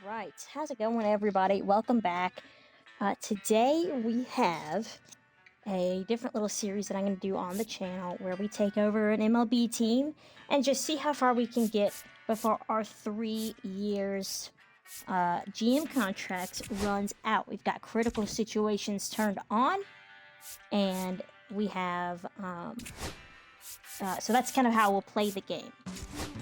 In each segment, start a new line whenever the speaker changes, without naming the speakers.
Right, how's it going, everybody? Welcome back. Today we have a different little series that I'm going to do on the channel where we take over an MLB team and just see how far we can get before our 3 years GM contract runs out. We've got critical situations turned on, and we have so that's kind of how we'll play the game.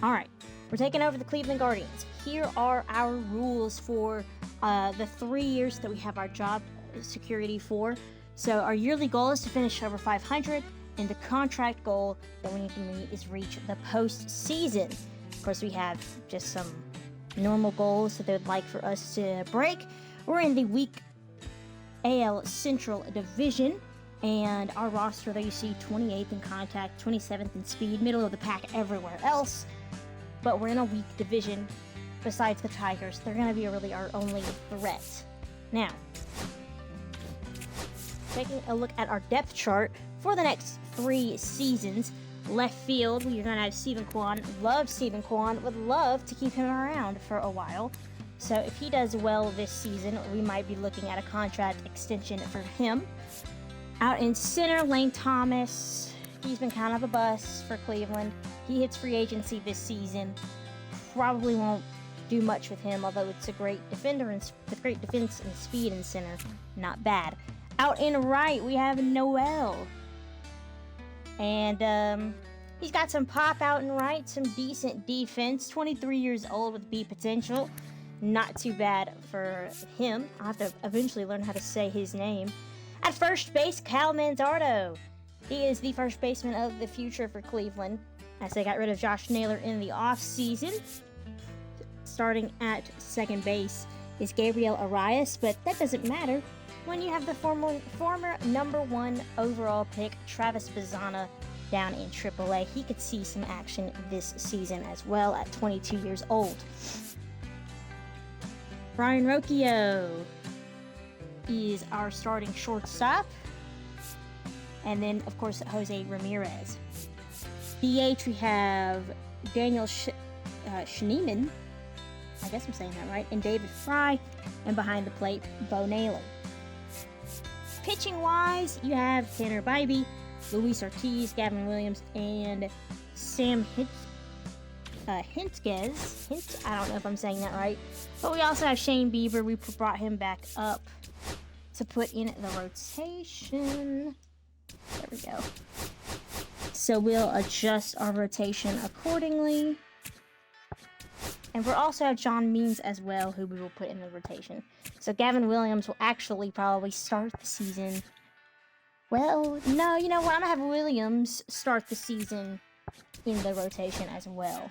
All right, we're taking over the Cleveland Guardians. Here are our rules for the 3 years that we have our job security for. So our yearly goal is to finish over 500, and the contract goal that we need to meet is reach the postseason. Of course, we have just some normal goals that they would like for us to break. We're in the weak AL Central Division, and our roster there you see 28th in contact, 27th in speed, middle of the pack everywhere else. But we're in a weak division. Besides the Tigers, they're going to be really our only threat. Now, taking a look at our depth chart for the next 3 seasons. Left field, we're going to have Stephen Kwan. Love Stephen Kwan. Would love to keep him around for a while. So if he does well this season, we might be looking at a contract extension for him. Out in center, Lane Thomas. He's been kind of a bust for Cleveland. He hits free agency this season. Probably won't do much with him, although it's a great defender and with great defense and speed in center. Not bad. Out in right, we have Noel. And he's got some pop out in right, some decent defense. 23 years old with B potential. Not too bad for him. I'll have to eventually learn how to say his name. At first base, Cal Manzardo. He is the first baseman of the future for Cleveland, as they got rid of Josh Naylor in the offseason. Starting at second base is Gabriel Arias, but that doesn't matter when you have the former number 1 overall pick, Travis Bazzana, down in AAA. He could see some action this season as well at 22 years old. Brian Rocchio is our starting shortstop. And then, of course, Jose Ramirez. DH, we have Daniel Schneemann. I guess I'm saying that right. And David Fry. And behind the plate, Bo Naylor. Pitching-wise, you have Tanner Bybee, Luis Ortiz, Gavin Williams, and Sam Hintges. I don't know if I'm saying that right. But we also have Shane Bieber. We brought him back up to put in the rotation. There we go. So we'll adjust our rotation accordingly. And we'll also have John Means as well, who we will put in the rotation. So Gavin Williams will actually probably start the season. Well, no, you know what? I'm going to have Williams start the season in the rotation as well.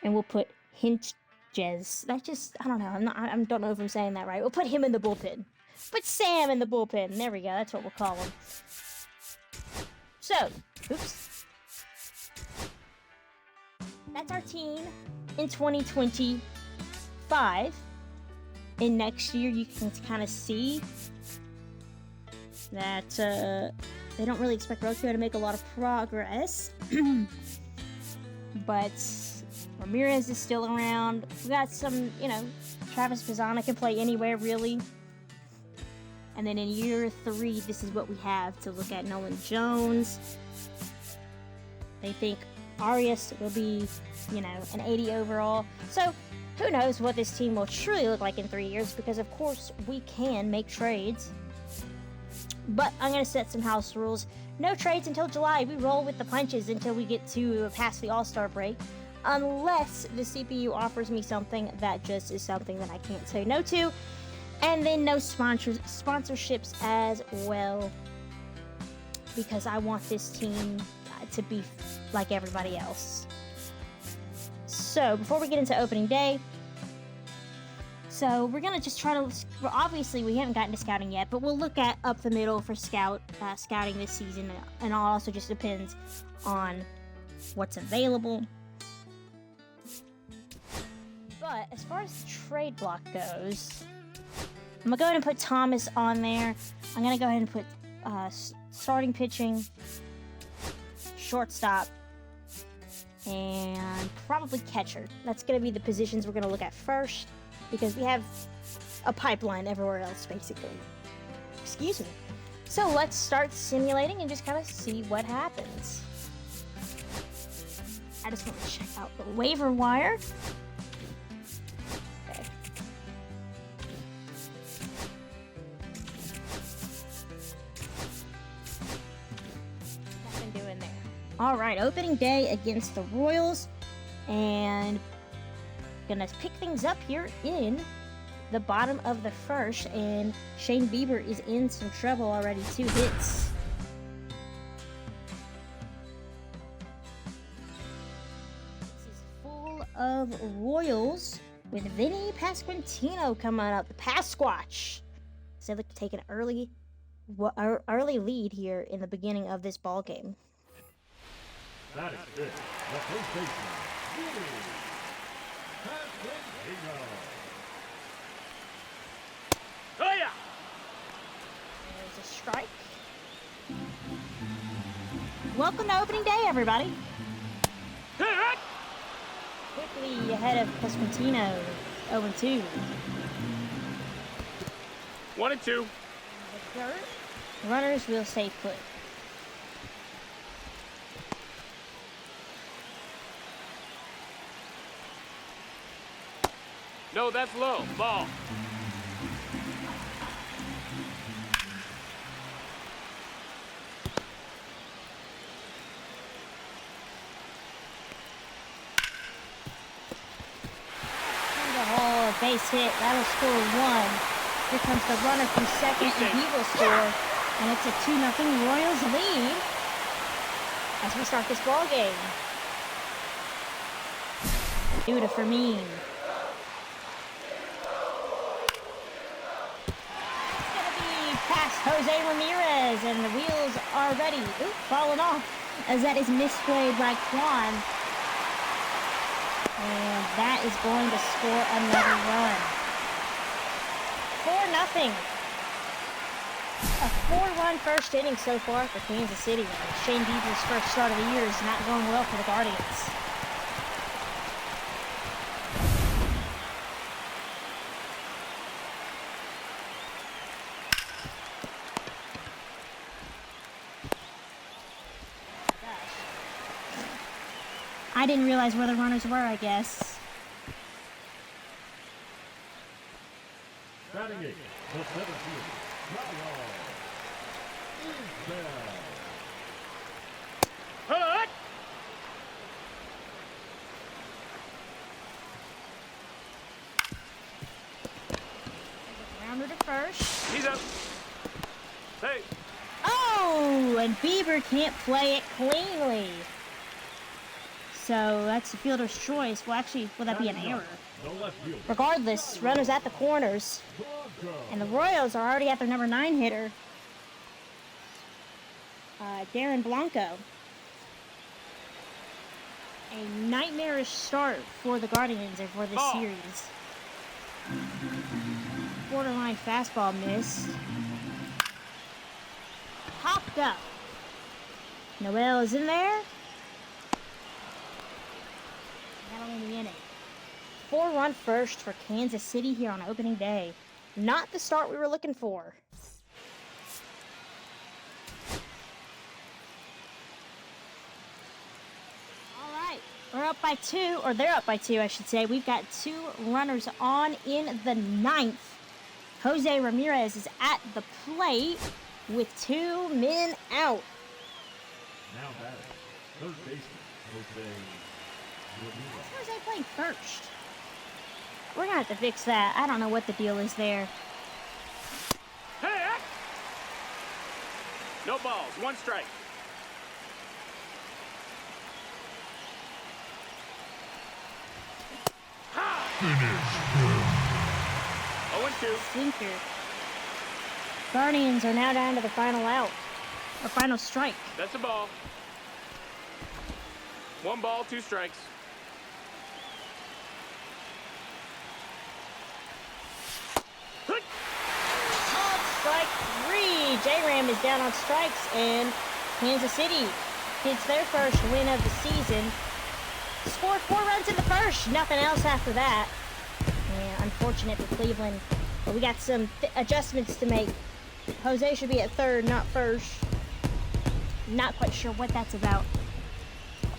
And we'll put Hintges. That just, I don't know. I don't know if I'm saying that right. We'll put him in the bullpen. Put Sam in the bullpen. There we go. That's what we'll call him. So, oops. That's our team in 2025. And next year, you can kind of see that they don't really expect Rocchio to make a lot of progress. But Ramirez is still around. We got some, Travis Bazzana can play anywhere, really. And then in year 3, this is what we have to look at. Nolan Jones. They think Arias will be, an 80 overall. So, who knows what this team will truly look like in 3 years, because, of course, we can make trades. But I'm going to set some house rules. No trades until July. We roll with the punches until we get to past the All-Star break. Unless the CPU offers me something that just is something that I can't say no to. And then no sponsorships as well, because I want this team to be like everybody else. So before we get into opening day, so we're going to just try to, obviously we haven't gotten to scouting yet, but we'll look at up the middle for scouting this season, and it also just depends on what's available. But as far as the trade block goes, I'm going to go ahead and put Thomas on there. I'm going to go ahead and put starting pitching, shortstop, and probably catcher. That's going to be the positions we're going to look at first. because we have a pipeline everywhere else, basically. Excuse me. So let's start simulating and just kind of see what happens. I just want to check out the waiver wire. Okay. What's been doing there? All right, opening day against the Royals, and gonna pick things up here in the bottom of the first, and Shane Bieber is in some trouble already. 2 hits. This is full of Royals with Vinny Pasquantino coming up, the Pasquatch. So they look to take an early lead here in the beginning of this ball game.
That is it. The first baseman, Vinny Pasquantino.
Oh yeah!
There's a strike. Welcome to opening day, everybody. Quickly ahead of Pasquantino, 0-2.
1-2.
The dirt. Runners will stay put.
No, that's low. Ball.
Base hit, that'll score 1. Here comes the runner from second, and he will score. And it's a 2-0 Royals lead as we start this ball game. Due to Fermin. It's gonna be past Jose Ramirez, and the wheels are ready. Oop, falling off as that is misplayed by Quan. And that is going to score another run. 4-0. A 4-run first inning so far for Kansas City. Shane Bieber's first start of the year is not going well for the Guardians. I didn't realize where the runners were, I guess.
Batting 8, the 17th,
Hut!
Rounder to first.
He's up. Hey.
Oh, and Bieber can't play it cleanly. So that's the fielder's choice. Well, actually, will that be an error? Regardless, runners at the corners. And the Royals are already at their number 9 hitter, Darren Blanco. A nightmarish start for the Guardians and for this series. Borderline fastball miss. Popped up. Noel is in there. That'll end the inning. 4-run first for Kansas City here on opening day. Not the start we were looking for. All right, we're up by 2, or they're up by 2, I should say. We've got 2 runners on in the 9th. Jose Ramirez is at the plate with 2 men out.
Now batting, third baseman, Jose Ramirez.
Who's Jose playing first? We're gonna have to fix that. I don't know what the deal is there.
Hey! No balls, 1 strike. Ha! 0-2.
Sinker. Guardians are now down to the final out. Or final strike.
That's a ball. 1 ball, 2 strikes.
On strike 3. J-Ram is down on strikes, and Kansas City gets their first win of the season. Scored 4 runs in the first, nothing else after that. And unfortunate for Cleveland. But we got some adjustments to make. Jose should be at third, not first. Not quite sure what that's about.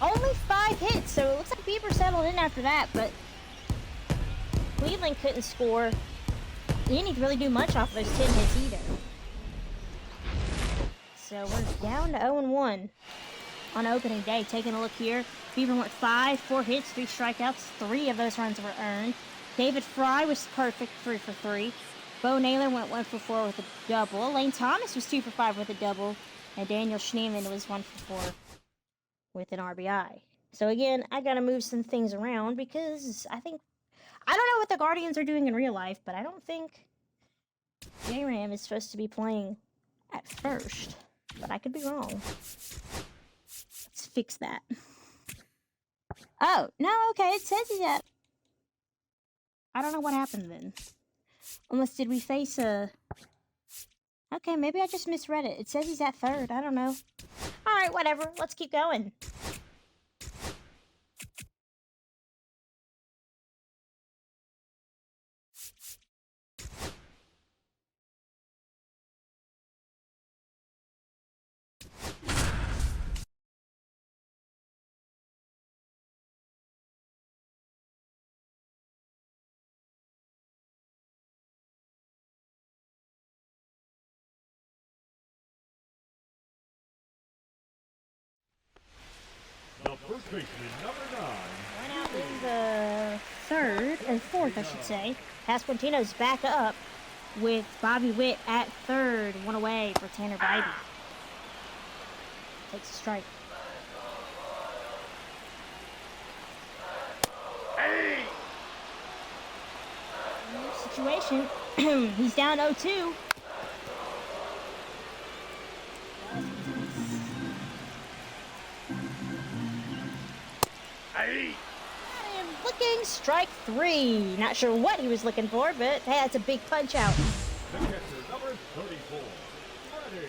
Only 5 hits, so it looks like Bieber settled in after that, but Cleveland couldn't score. He didn't really do much off those 10 hits either. So we're down to 0-1 on opening day. Taking a look here, Bieber went 5, 4 hits, 3 strikeouts. 3 of those runs were earned. David Fry was perfect, 3 for 3. Bo Naylor went 1 for 4 with a double. Lane Thomas was 2 for 5 with a double. And Daniel Schneemann was 1 for 4 with an RBI. So again, I gotta move some things around because I don't know what the Guardians are doing in real life, but I don't think J-Ram is supposed to be playing at first. But I could be wrong. Let's fix that. Oh, no, okay, it says he's at... I don't know what happened then. Unless did we face a... Okay, maybe I just misread it. It says he's at third. I don't know. Alright, whatever. Let's keep going.
The first baseman, number 9.
One out in the third, or fourth, I should say. Pasquantino's back up with Bobby Witt at third. 1 away for Tanner Bybee. Takes a strike.
Hey!
Situation. He's down 0-2.
Hey!
And looking, strike 3. Not sure what he was looking for, but hey, that's a big punch out.
The catcher, number 34. Ready.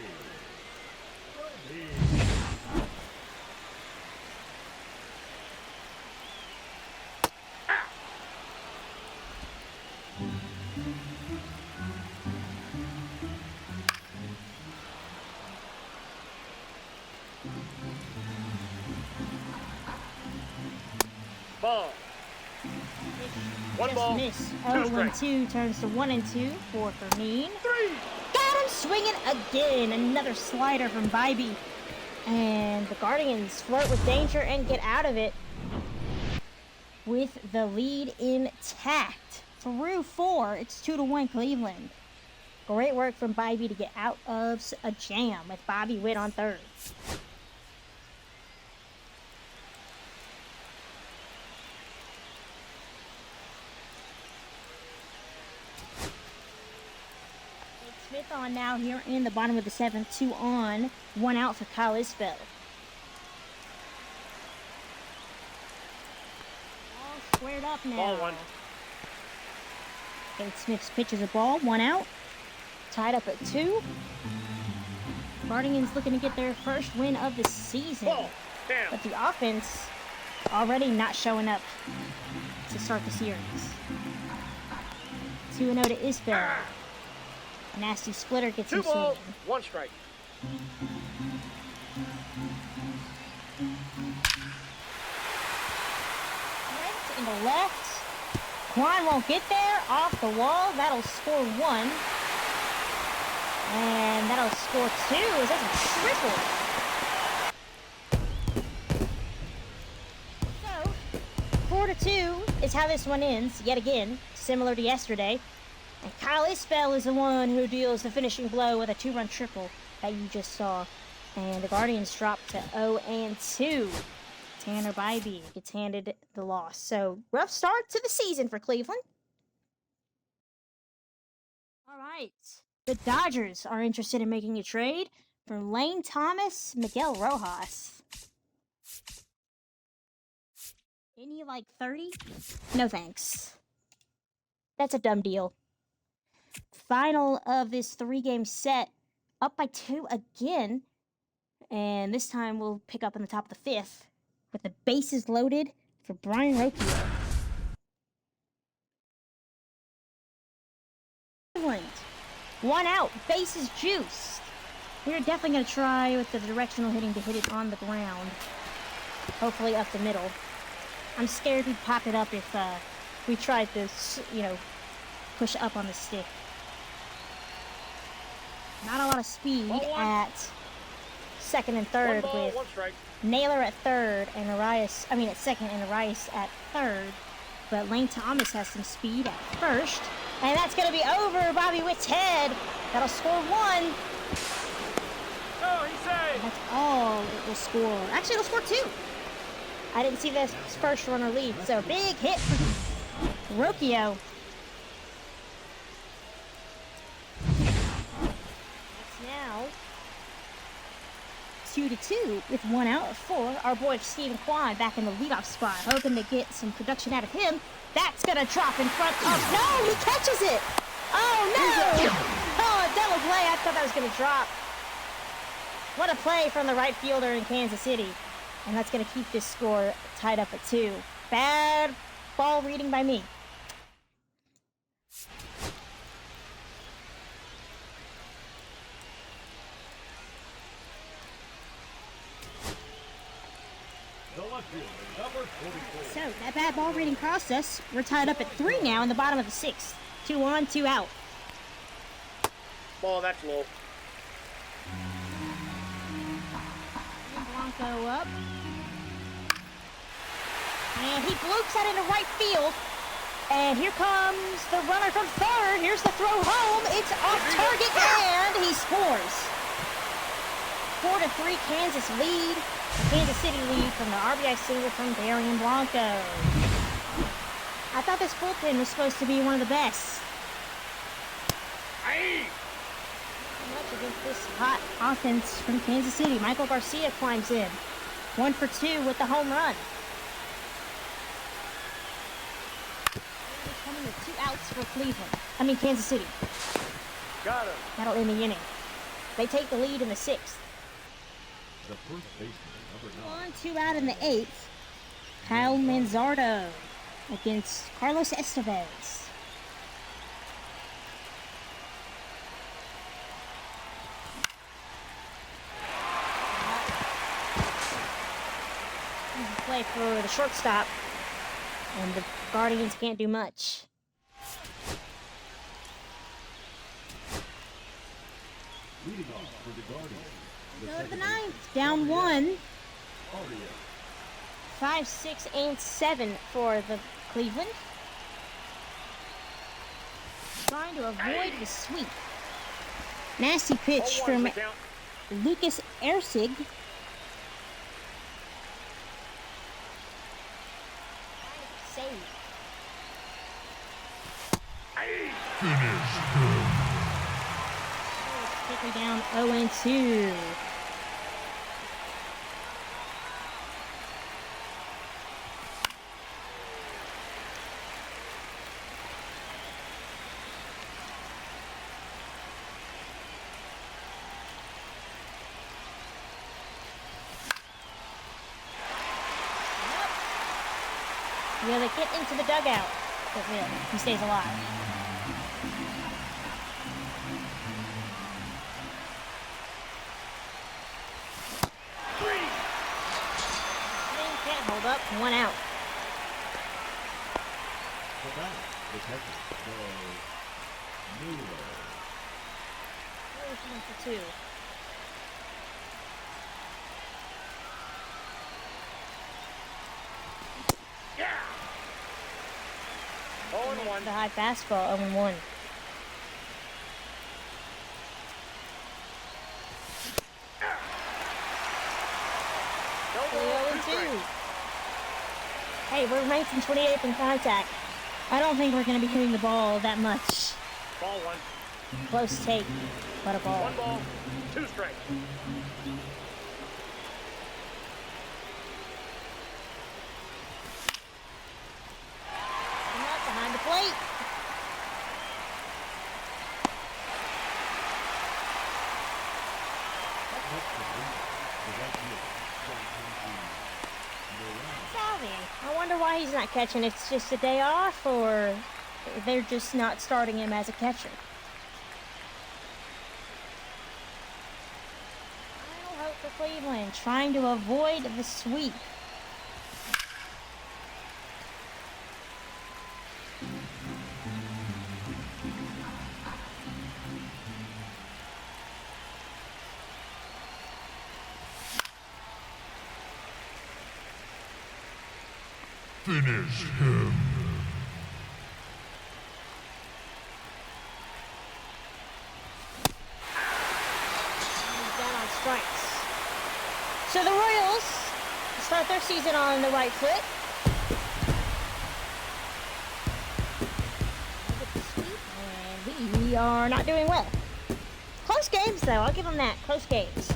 Ball. 1 ball.
Miss.
2 strikes.
0-2 turns to 1-2 for Fermin.
3.
Got him swinging again. Another slider from Bybee. And the Guardians flirt with danger and get out of it with the lead intact. Through 4, it's 2-1 Cleveland. Great work from Bybee to get out of a jam with Bobby Witt on third. Smith on now here in the bottom of the 7th. 2 on, 1 out for Kyle Isbell. All squared up now.
Ball 1.
Kate Smith pitches a ball, 1 out. Tied up at 2. Guardians looking to get their first win of the season.
Ball. Down.
But the offense already not showing up to start the series. 2-0 to Isbell. A nasty splitter gets
2
him
balls,
swinging.
1 strike.
Right into left. Quan won't get there. Off the wall. That'll score 1. And that'll score 2. That's a triple. So, 4-2 is how this one ends. Yet again, similar to yesterday. And Kyle Isbell is the one who deals the finishing blow with a 2-run triple that you just saw. And the Guardians drop to 0-2. Tanner Bybee gets handed the loss. So, rough start to the season for Cleveland. All right. The Dodgers are interested in making a trade for Lane Thomas, Miguel Rojas. Isn't he like 30? No thanks. That's a dumb deal. Final of this 3-game set. Up by 2 again. And this time we'll pick up in the top of the 5th with the bases loaded for Brian Rocchio. 1 out. Bases juiced. We're definitely going to try with the directional hitting to hit it on the ground. Hopefully up the middle. I'm scared we'd pop it up if we tried to, you know, push up on the stick. Not a lot of speed at second and third with Naylor at third and at second and Arias at third. But Lane Thomas has some speed at first. And that's going to be over Bobby Witt's head. That'll score 1.
No, he saved.
That's all it will score. Actually, it'll score 2. I didn't see this first runner lead. So big hit for Rocchio. It's now 2-2 with 1 out for our boy Stephen Kwan back in the leadoff spot, hoping to get some production out of him. That's gonna drop in front of. No, he catches it. Oh no! Oh, a double play. I thought that was gonna drop. What a play from the right fielder in Kansas City, and that's gonna keep this score tied up at 2. Bad ball reading by me. So, that bad ball reading process, we're tied up at 3 now in the bottom of the 6th. 2 on, 2 out.
Ball, that's low.
Blanco up. And he bloops that into right field. And here comes the runner from third. Here's the throw home. It's off target, and he scores. 4-3 Kansas lead. A Kansas City lead from the RBI single from Darian Blanco. I thought this bullpen was supposed to be one of the best. Much against this hot offense from Kansas City. Michael Garcia climbs in. 1 for 2 with the home run. Coming with 2 outs for Kansas City.
Got him.
That'll end the inning. They take the lead in the 6th.
The first baseman, number 9.
1-2 out in the 8th. Kyle Manzardo against Carlos Estevez. Easy play for the shortstop, and the Guardians can't do much.
Leading off for the Guardians.
Go to the 9th. Down 1. 5, 6, and 7 for the Cleveland. Trying to avoid the sweep. Nasty pitch from Lucas Ersig. Save. Take me down 0-2. Yeah, they get into the dugout, but really, he stays alive. Can't hold up. 1 out.
For that, the catcher, Mueller.
1 for 2.
Yeah. 0-1.
The high fastball, 0-1. Hey, we're ranked in 28th in contact. I don't think we're going to be hitting the ball that much.
Ball 1.
Close take, but a ball.
1 ball, 2 strikes.
Behind the plate. I wonder why he's not catching. It's just a day off, or they're just not starting him as a catcher. Oakland trying to avoid the sweep.
Finish him.
Down on strikes. So the Royals start their season on the right foot. And we are not doing well. Close games, though. I'll give them that. Close games.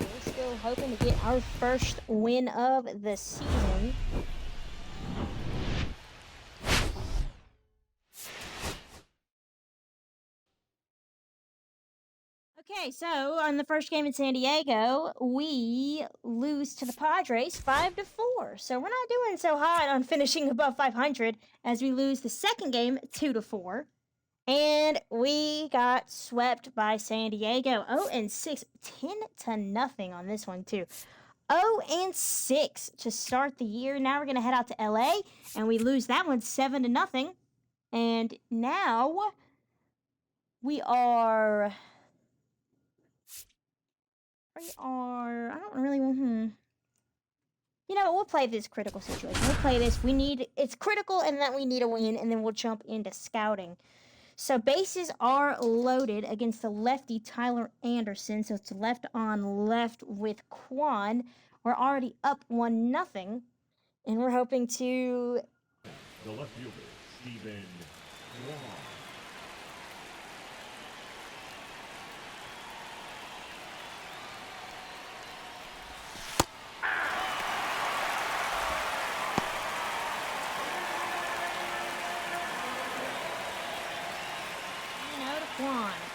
We're still hoping to get our first win of the season. Okay, so on the first game in San Diego, we lose to the Padres 5-4. So we're not doing so hot on finishing above 500 as we lose the second game 2-4. And we got swept by San Diego 0-6, 10-0 on this one too. 0-6 to start the year. Now we're gonna head out to LA and we lose that one 7-0. And now we are. I don't really want. You know, we'll play this critical situation. We'll play this. It's critical and that we need a win, and then we'll jump into scouting. So bases are loaded against the lefty Tyler Anderson. So it's left on left with Quan. We're already up 1-0, and we're hoping to.
The left fielder, Steven Wong.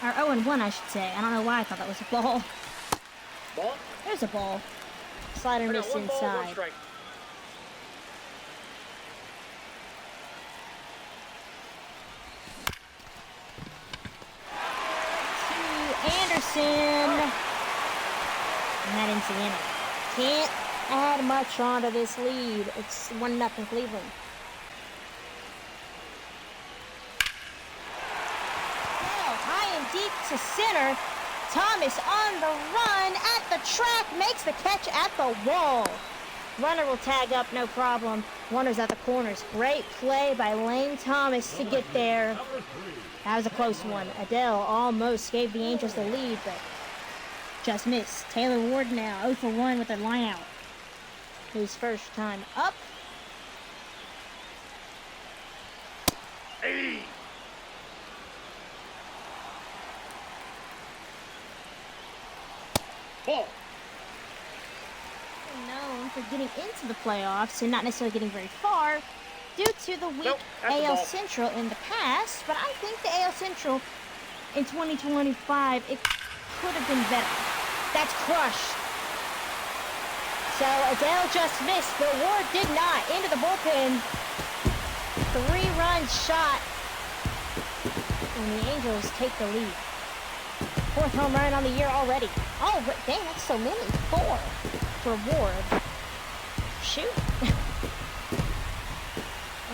Or 0-1, I should say. I don't know why I thought that was a ball.
Ball?
There's a ball. Slider missed
One ball, one
inside.
strike.
To Anderson. And that Indiana. Can't add much onto this lead. It's 1-0 Cleveland. Deep to center. Thomas on the run at the track, makes the catch at the wall. Runner will tag up, no problem. Runners at the corners. Great play by Lane Thomas to get there. That was a close one. Adele almost gave the Angels the lead, but just missed. Taylor Ward now 0-for-1 with a line out. His first time up.
Hey! Ball.
Known for getting into the playoffs and not necessarily getting very far due to the weak
Nope, that's the
AL
ball.
Central in the past, but I think the AL Central in 2025, it could have been better. That's crushed. So Adele just missed, but Ward did not. Into the bullpen. 3-run shot. And the Angels take the lead. 4th home run on the year already. Oh, but dang, that's so many. 4 for Ward. Shoot.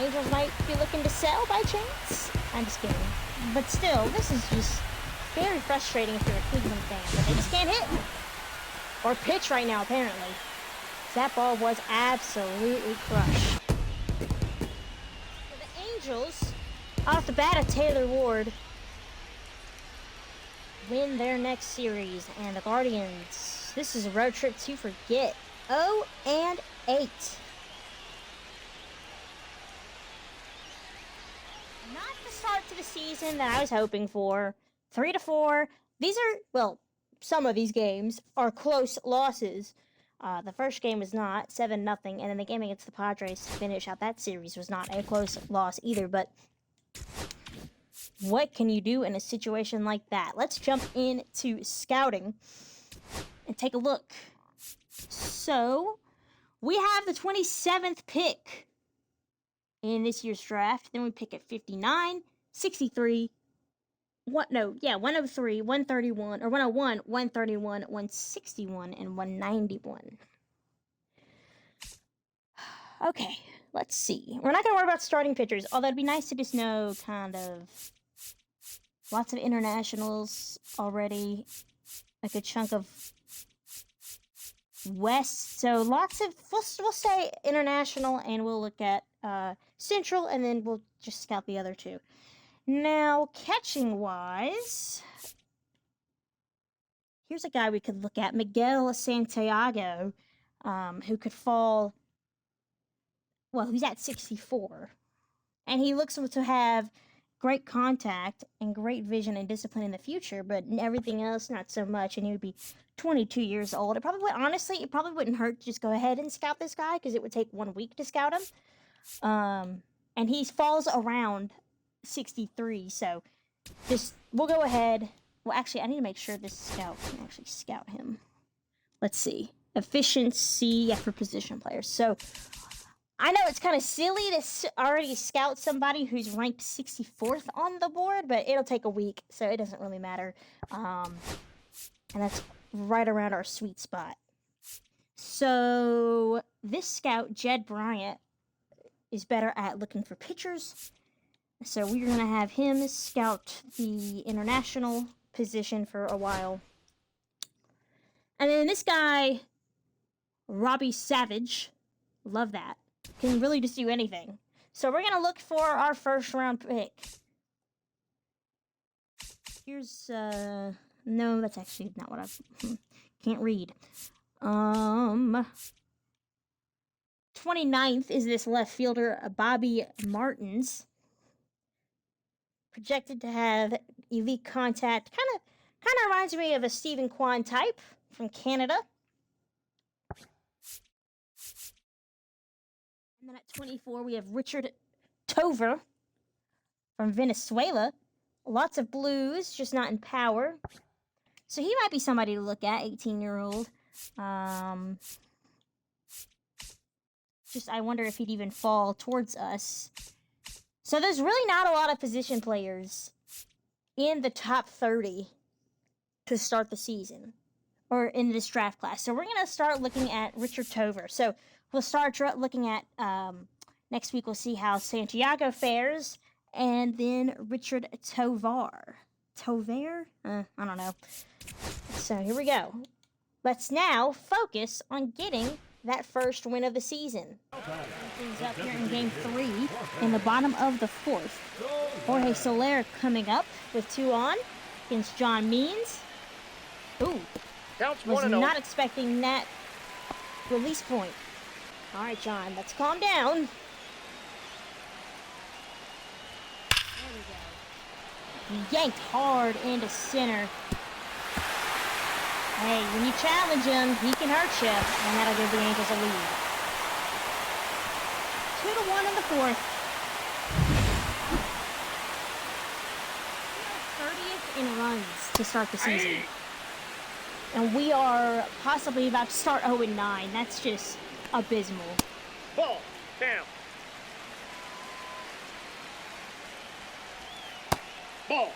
Angels might be looking to sell by chance. I'm just kidding. But still, this is just very frustrating if you're a Cleveland fan. But they just can't hit. Or pitch right now, apparently. That ball was absolutely crushed. For the Angels, off the bat of Taylor Ward, win their next series, and the Guardians, this is a road trip to forget. 0-8. Not the start to the season that I was hoping for. 3-4. These are, well, some of these games are close losses. The first game was not 7-0, and then the game against the Padres to finish out that series was not a close loss either, but what can you do in a situation like that? Let's jump into scouting and take a look. So, we have the 27th pick in this year's draft. Then we pick at 59, 63, 103, 131, or 101, 131, 161, and 191. Okay, let's see. We're not going to worry about starting pitchers, although it'd be nice to just know kind of lots of internationals already, a good chunk of West. So lots of, we'll say international, and we'll look at Central, and then we'll just scout the other two. Now, catching-wise, here's a guy we could look at, Miguel Santiago, who could fall, well, he's at 64. And he looks to have great contact and great vision and discipline in the future, but everything else, not so much. And he would be 22 years old. It probably wouldn't hurt to just go ahead and scout this guy, because it would take 1 week to scout him. And he falls around 63, so we'll go ahead. Well, actually, I need to make sure this scout can actually scout him. Let's see. Efficiency for position players. So I know it's kind of silly to already scout somebody who's ranked 64th on the board, but it'll take a week, so it doesn't really matter. And that's right around our sweet spot. So this scout, Jed Bryant, is better at looking for pitchers. So we're going to have him scout the international position for a while. And then this guy, Robbie Savage, love that. Can really just do anything. So we're going to look for our first round pick. Here's, no, that's actually not what I can't read. 29th is this left fielder, Bobby Martins. Projected to have elite contact. Kind of reminds me of a Stephen Kwan type from Canada. And then at 24, we have Richard Tover from Venezuela. Lots of blues, just not in power. So he might be somebody to look at, 18-year-old. Just, I wonder if he'd even fall towards us. So there's really not a lot of position players in the top 30 to start the season, or in this draft class. So we're going to start looking at Richard Tover. So we'll start looking at, next week we'll see how Santiago fares, and then Richard Tovar. Tovar? I don't know. So here we go. Let's now focus on getting that first win of the season. Things up here in Game 3 in the bottom of the 4th. Jorge Soler coming up with 2 on against John Means. Ooh, was not expecting that release point. All right, John, let's calm down. There we go. Yanked hard into center. Hey, when you challenge him, he can hurt you, and that'll give the Angels a lead. 2-1 in the 4th. 30th in runs to start the season. And we are possibly about to start 0-9. That's just abysmal.
Ball, down. Ball.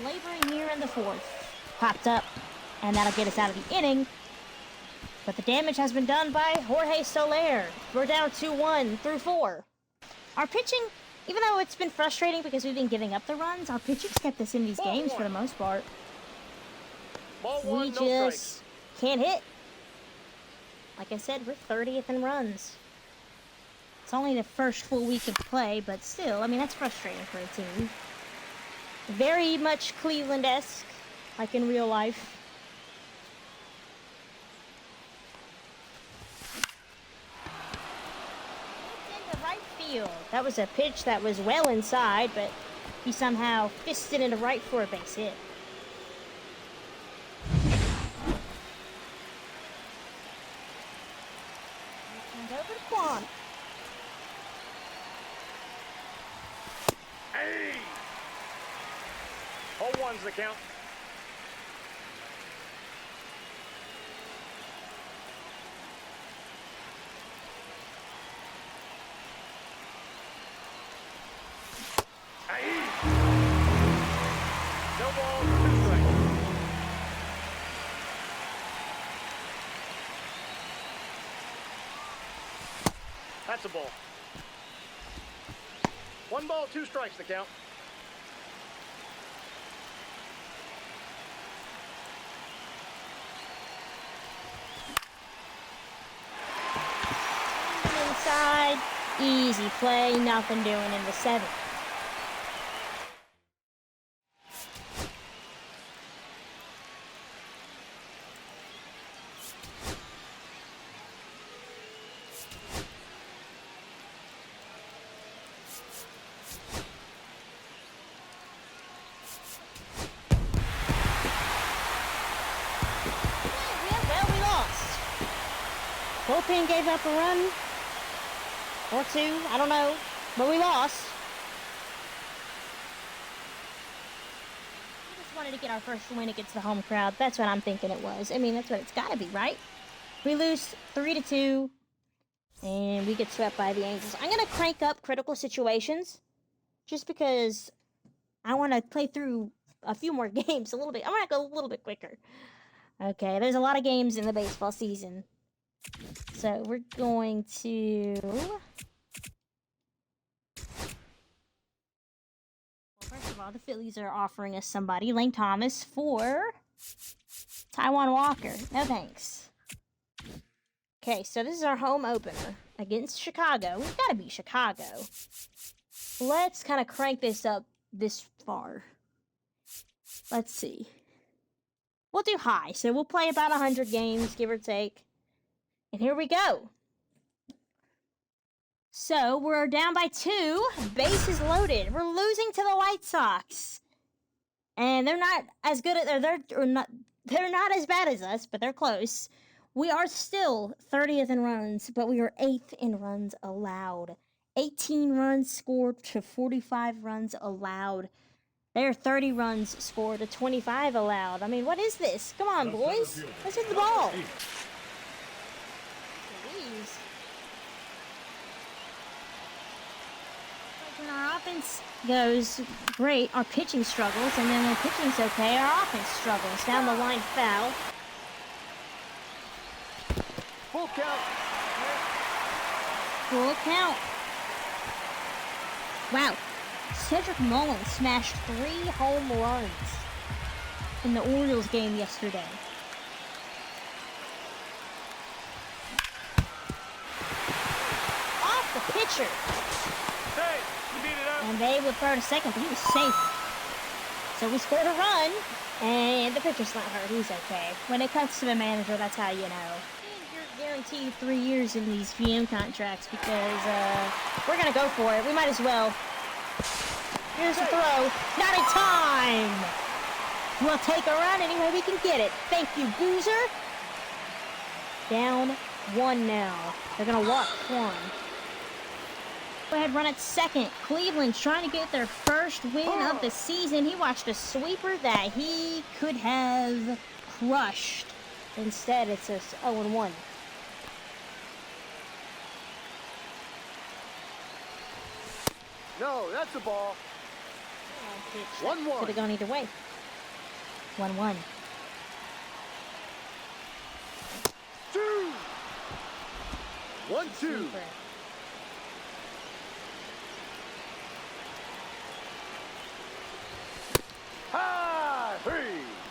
Laboring here in the 4th. Popped up, and that'll get us out of the inning. But the damage has been done by Jorge Soler. We're down 2-1 through 4. Our pitching, even though it's been frustrating because we've been giving up the runs, our pitching's kept us in these games for the most part. We just can't hit. Like I said, we're 30th in runs. It's only the first full week of play, but still, I mean, that's frustrating for a team. Very much Cleveland-esque, like in real life. It's into right field. That was a pitch that was well inside, but he somehow fisted into right for a base hit. Turns over to Quan.
Hey! 0-1's the count. That's a ball. 1 ball, 2 strikes, the count.
Inside, easy play, nothing doing in the 7th. Bullpen gave up a run or 2, I don't know, but we lost. We just wanted to get our first win against the home crowd. That's what I'm thinking it was. I mean, that's what it's got to be, right? We lose 3-2, and we get swept by the Angels. I'm gonna crank up critical situations just because I want to play through a few more games a little bit. I want to go a little bit quicker. Okay, there's a lot of games in the baseball season. So we're going to... Well, first of all, the Phillies are offering us somebody, Lane Thomas, for Taiwan Walker. No thanks. Okay, so this is our home opener against Chicago. We've got to beat Chicago. Let's kind of crank this up this far. Let's see. We'll do high, so we'll play about 100 games, give or take. And here we go. So, we're down by 2. Bases loaded. We're losing to the White Sox. And they're not as good at... They're not as bad as us, but they're close. We are still 30th in runs, but we are 8th in runs allowed. 18 runs scored to 45 runs allowed. They're 30 runs scored to 25 allowed. I mean, what is this? Come on, boys. Let's hit the ball. When our offense goes great, our pitching struggles, and then when pitching's okay, our offense struggles. Down the line foul.
Full count.
Full count. Wow. Cedric Mullins smashed 3 home runs in the Orioles game yesterday. Off the pitcher.
Hey, you beat it up.
And they would throw to second, but he was safe. So we scored a run, and the pitcher's not hurt. He's okay. When it comes to the manager, that's how you know. You're guaranteed 3 years in these GM contracts because we're going to go for it. We might as well. Here's the throw. Not in time. We'll take a run any way we can get it. Thank you, Boozer. Down 1 now. They're going to walk 1. Go ahead, run at second. Cleveland's trying to get their first win of the season. He watched a sweeper that he could have crushed. Instead, it's a 0-1.
No, that's a ball. 1-1.
Could have gone either way. 1-1.
2. 1-2. High 3.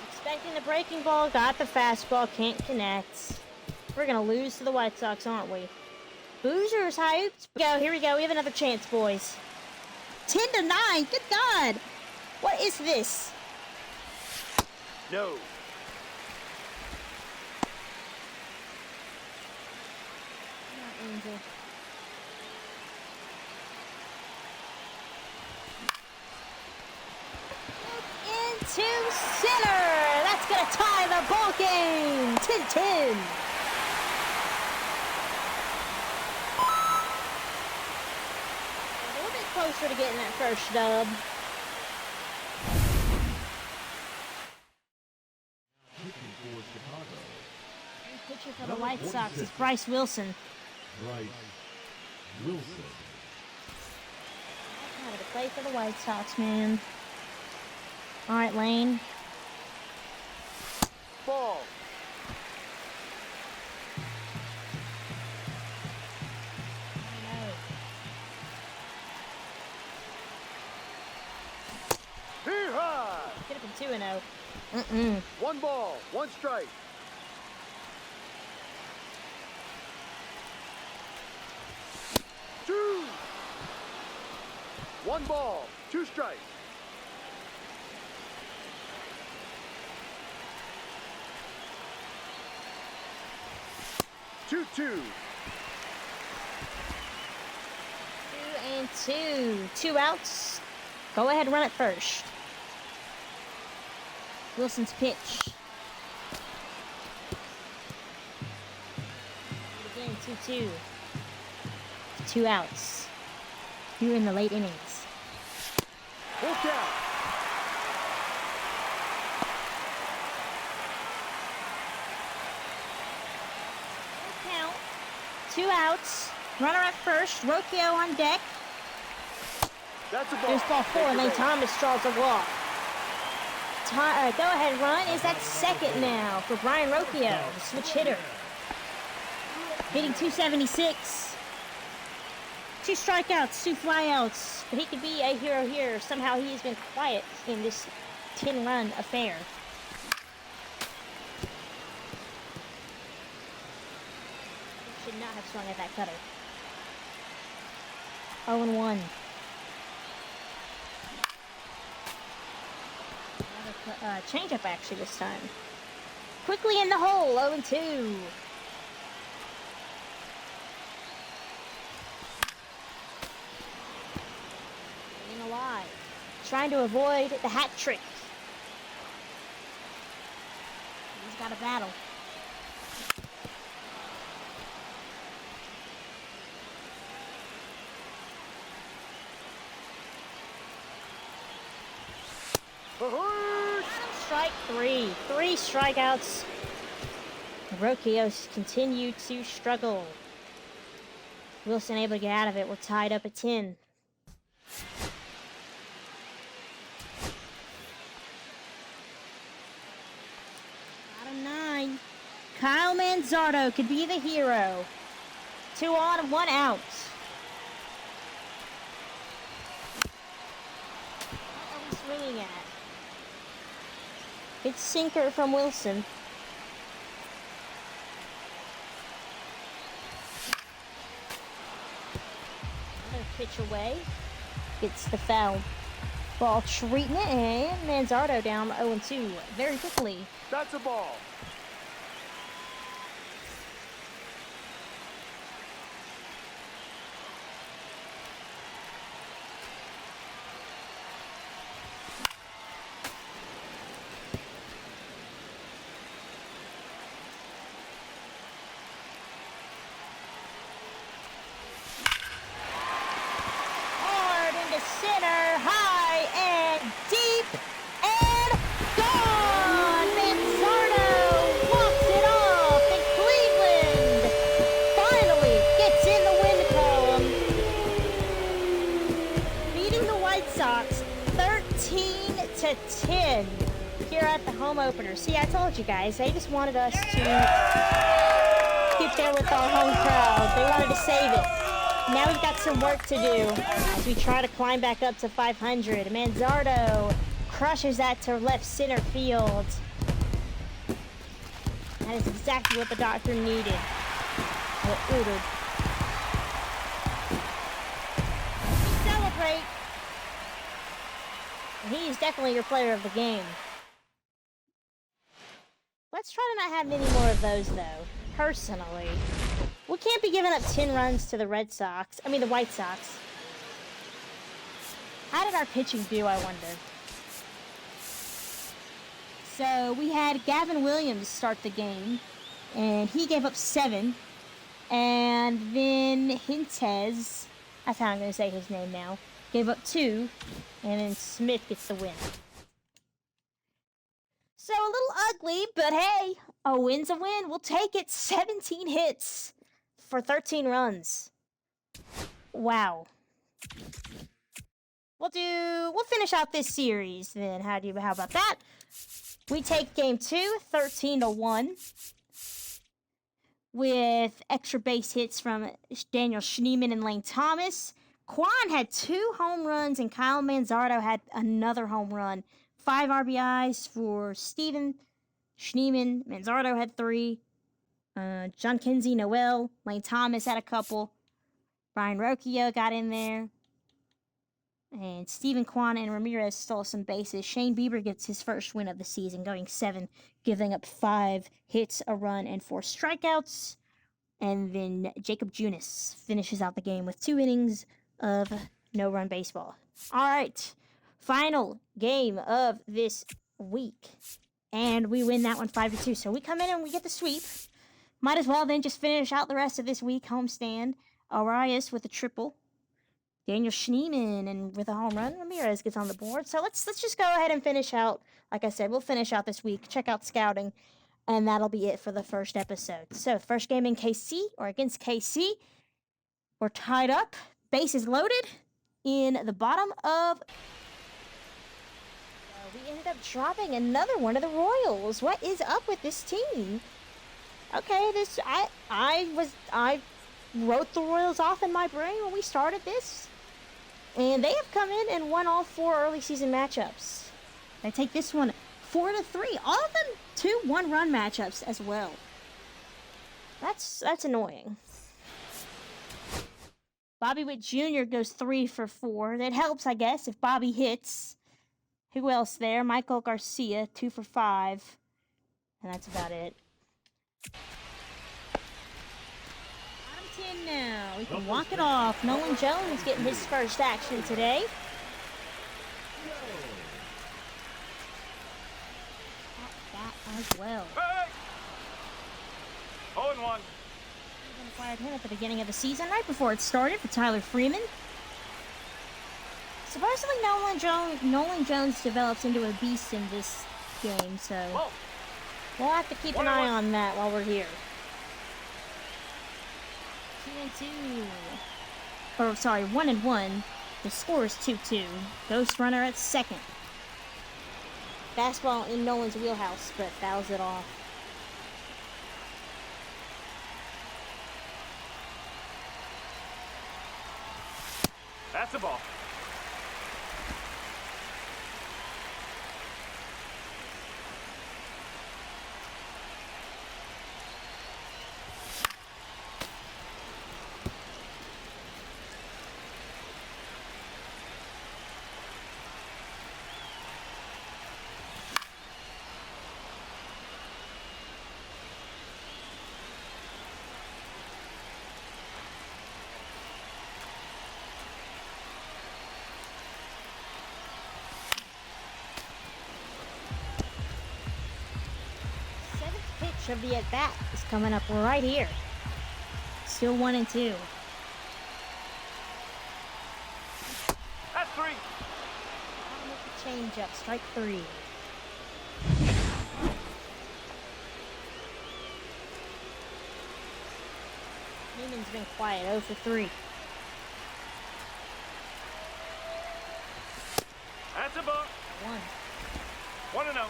Expecting the breaking ball, got the fastball, can't connect. We're gonna lose to the White Sox, aren't we? Boozer's hyped. Here we go. We have another chance, boys. 10-9. Good God. What is this?
No.
Angel. Into center. That's going to tie the ball game. 10-10. A little bit closer to getting that first dub. Pitcher for the White Sox is Bryce Wilson.
Bryce Wilson.
I wanted to play for the White Sox, man. All right, Lane.
Ball.
2-0. Mm-mm.
1 ball, 1 strike. 2. 1 ball, 2 strikes. 2-2.
2-2. 2 outs. Go ahead, run it first. Wilson's pitch. Again, 2-2. 2 outs. Here in the late innings.
Full count.
Full count. 2 outs. Runner at first. Rocchio on deck.
That's a ball.
There's ball 4. Lane Thomas draws a walk. Go ahead, run is at second now for Brian Rocchio, the switch hitter. Hitting .276. 2 strikeouts, 2 flyouts. But he could be a hero here. Somehow he has been quiet in this 10-run affair. He should not have swung at that cutter. 0-1. Changeup actually this time. Quickly in the hole, 0-2. Staying alive. Trying to avoid the hat trick. He's got a battle. Strike 3. 3 strikeouts. Rocchio's continued to struggle. Wilson able to get out of it. We're tied up at 10. Bottom 9. Kyle Manzardo could be the hero. 2 on, 1 out. What are we swinging at? It's sinker from Wilson. Another pitch away. Gets the foul ball treatment, and Manzardo down 0-2 very quickly.
That's a ball.
Center, high and deep, and gone! Manzardo walks it off, and Cleveland finally gets in the win column, beating the White Sox 13-10 here at the home opener. See, I told you guys, they just wanted us to get there with our home crowd. They wanted to save it. Now we've got some work to do as we try to climb back up to 500. Manzardo crushes that to left center field. That is exactly what the doctor needed. Or ordered. We celebrate. He is definitely your player of the game. Let's try to not have many more of those, though. Personally. We can't be giving up 10 runs to the White Sox. How did our pitching do, I wonder? So we had Gavin Williams start the game, and he gave up 7. And then Hintez, that's how I'm going to say his name now, gave up 2, and then Smith gets the win. So a little ugly, but hey, a win's a win. We'll take it. 17 hits for 13 runs. Wow. We'll finish out this series then. How about that? We take game 2, 13-1. With extra base hits from Daniel Schneemann and Lane Thomas. Quan had 2 home runs, and Kyle Manzardo had another home run 5 RBIs for Steven. Schneeman, Manzardo had 3. John Kinsey, Noel, Lane Thomas had a couple. Brian Rocchio got in there. And Steven Kwan and Ramirez stole some bases. Shane Bieber gets his first win of the season, going 7, giving up 5 hits, a run, and 4 strikeouts. And then Jacob Junis finishes out the game with 2 innings of no-run baseball. All right, final game of this week. And we win that one 5-2. So we come in and we get the sweep. Might as well then just finish out the rest of this week homestand. Arias with a triple. Daniel Schneeman and with a home run. Ramirez gets on the board. So let's just go ahead and finish out. Like I said, we'll finish out this week. Check out scouting. And that'll be it for the first episode. So first game in KC or against KC. We're tied up. Bases loaded in the bottom of... we ended up dropping another one of the Royals. What is up with this team? Okay, I wrote the Royals off in my brain when we started this. And they have come in and won all 4 early season matchups. They take this one 4-3. All of them 2 one-run matchups as well. That's annoying. Bobby Witt Jr. goes 3 for 4. That helps, I guess, if Bobby hits. Who else there? Michael Garcia, 2 for 5. And that's about it. Bottom 10 now. We can walk it off. Nolan Jones getting his first action today. That as well.
Hey! 0-1.
Even acquired him at the beginning of the season, right before it started for Tyler Freeman. Supposedly Nolan Jones develops into a beast in this game, so we'll have to keep an eye on that while we're here. 2-2. Or sorry, 1-1. The score is 2-2. Ghost runner at second. Fastball in Nolan's wheelhouse, but fouls it off.
That's a ball.
Of the at-bat is coming up right here. Still 1-2.
That's 3.
Change up, strike 3. Newman's been quiet, 0 for 3.
That's a ball.
1.
1-0.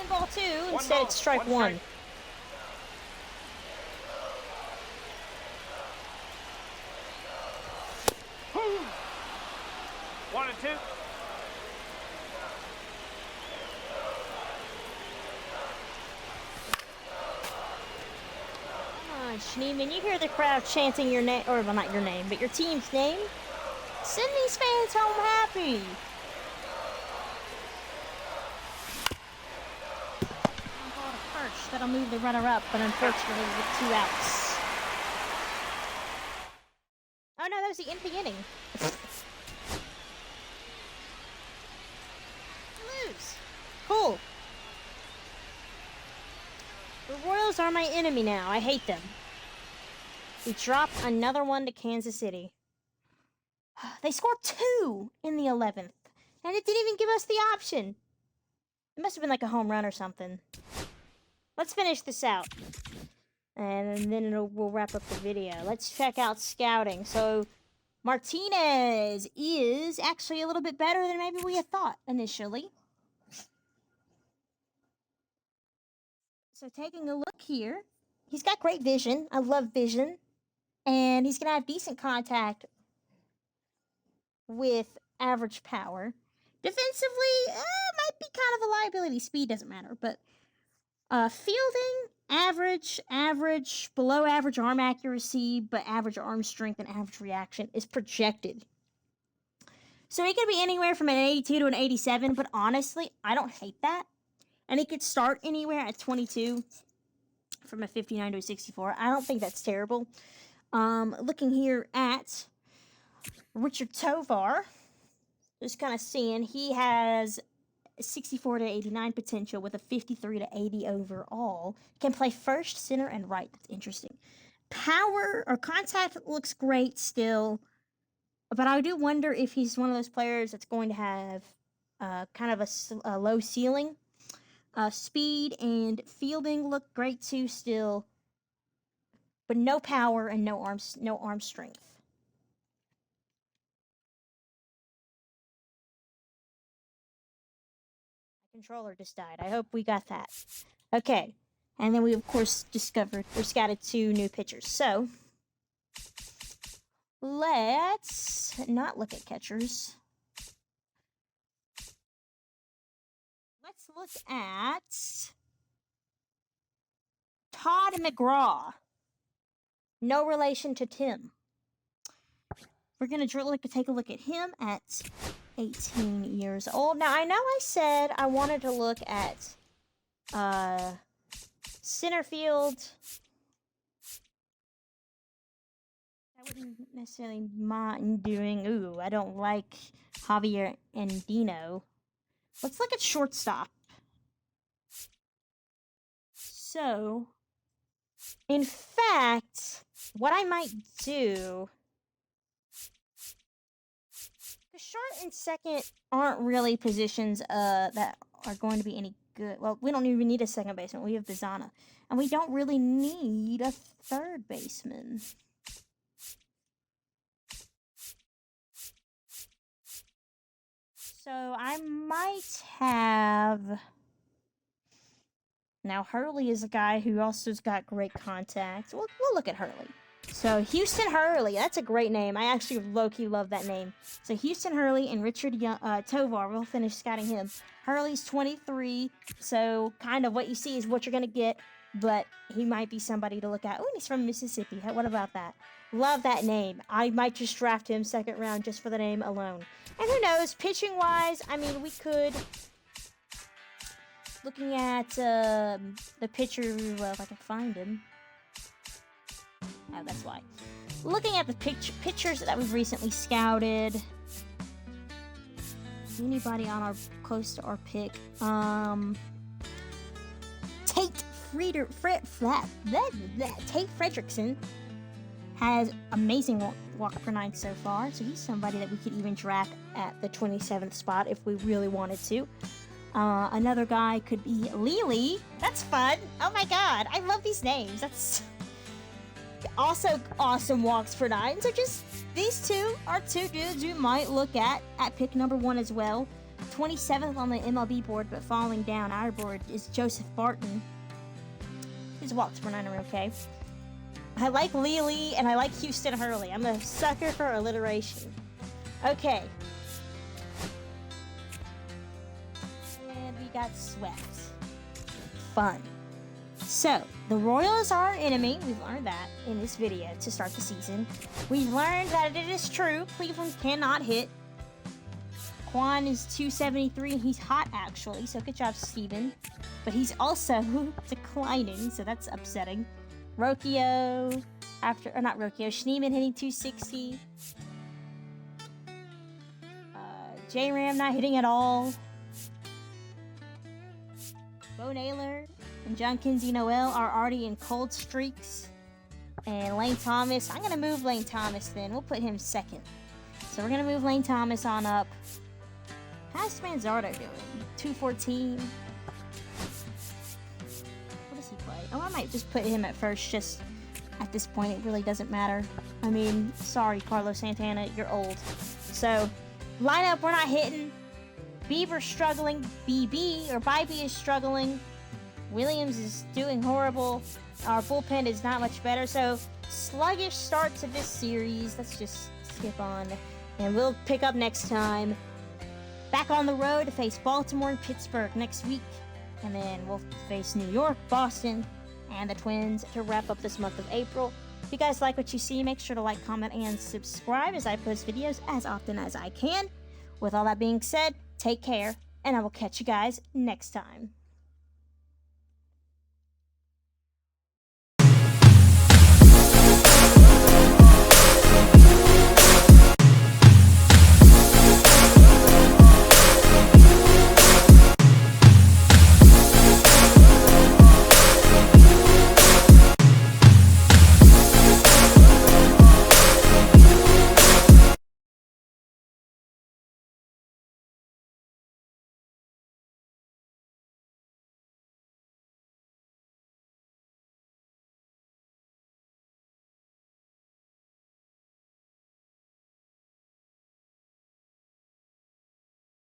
Ball 2, instead it's strike 1.
One and 2.
Come on, Schneeman, you hear the crowd chanting your name, or well, not your name, but your team's name? Send these fans home happy. That'll move the runner up, but unfortunately with 2 outs. Oh no, that was the end of the inning. Lose. Cool. The Royals are my enemy now. I hate them. We drop another one to Kansas City. They scored 2 in the 11th, and it didn't even give us the option. It must have been like a home run or something. Let's finish this out, and then we'll wrap up the video. Let's check out scouting. So, Martinez is actually a little bit better than maybe we had thought initially. So, taking a look here, He's got great vision. I love vision. And he's going to have decent contact with average power. Defensively, might be kind of a liability. Speed doesn't matter. But fielding, average, below average arm accuracy, but average arm strength and average reaction is projected. So he could be anywhere from an 82 to an 87, but honestly, I don't hate that. And he could start anywhere at 22 from a 59 to a 64. I don't think that's terrible. Looking here at Richard Tovar, just kind of seeing he has 64 to 89 potential with a 53 to 80 overall. Can play first, center, and right. That's interesting. Power or contact looks great still, but I do wonder if he's one of those players that's going to have kind of a low ceiling. Speed and fielding look great too still, but no power and no arm strength. My controller just died. I hope we got that. Okay, and then we of course discovered we're scouted 2 new pitchers. So let's not look at catchers. Let's look at Todd McGraw. No relation to Tim. We're going to take a look at him at 18 years old. Now, I know I said I wanted to look at center field. I wouldn't necessarily mind doing, I don't like Javier Andino. Let's look at shortstop. So, in fact, what I might do, the short and second aren't really positions that are going to be any good. Well, we don't even need a second baseman. We have Bizana. And we don't really need a third baseman. So I might have... Now, Hurley is a guy who also's got great contact. We'll look at Hurley. So, Houston Hurley. That's a great name. I actually low-key love that name. So, Houston Hurley and Richard Tovar. We'll finish scouting him. Hurley's 23. So, kind of what you see is what you're going to get. But he might be somebody to look at. Oh, and he's from Mississippi. What about that? Love that name. I might just draft him second round just for the name alone. And who knows? Pitching-wise, I mean, we could... Looking at the pitcher, well, if I can find him. Oh, that's why. Looking at the pitchers that we've recently scouted. Anybody on our close to our pick? Tate Fredrickson has amazing walk per 9 so far, so he's somebody that we could even draft at the 27th spot if we really wanted to. Another guy could be Lily. That's fun. Oh my god, I love these names. That's also awesome walks per 9. So just these two are 2 dudes you might look at pick number 1 as well. 27th on the MLB board, but falling down our board is Joseph Barton. His walks per 9 are okay. I like Lily and I like Houston Hurley. I'm a sucker for alliteration. Okay. Got swept. Fun. So, the Royals are our enemy. We've learned that in this video to start the season. We've learned that it is true. Cleveland cannot hit. Quan is 273 and he's hot actually, so good job, Steven. But he's also declining, so that's upsetting. Schneemann hitting 260. J-Ram not hitting at all. Bo Naylor and John Kinsey Noel are already in cold streaks. And Lane Thomas, I'm going to move Lane Thomas then. We'll put him second. So we're going to move Lane Thomas on up. How's Manzardo doing? 214. What does he play? Oh, I might just put him at first. Just at this point, it really doesn't matter. I mean, sorry, Carlos Santana, you're old. So, lineup, we're not hitting. Bieber's struggling. Bibby is struggling. Williams is doing horrible. Our bullpen is not much better. So, sluggish start to this series. Let's just skip on. And we'll pick up next time. Back on the road to face Baltimore and Pittsburgh next week. And then we'll face New York, Boston, and the Twins to wrap up this month of April. If you guys like what you see, make sure to like, comment, and subscribe as I post videos as often as I can. With all that being said, take care, and I will catch you guys next time.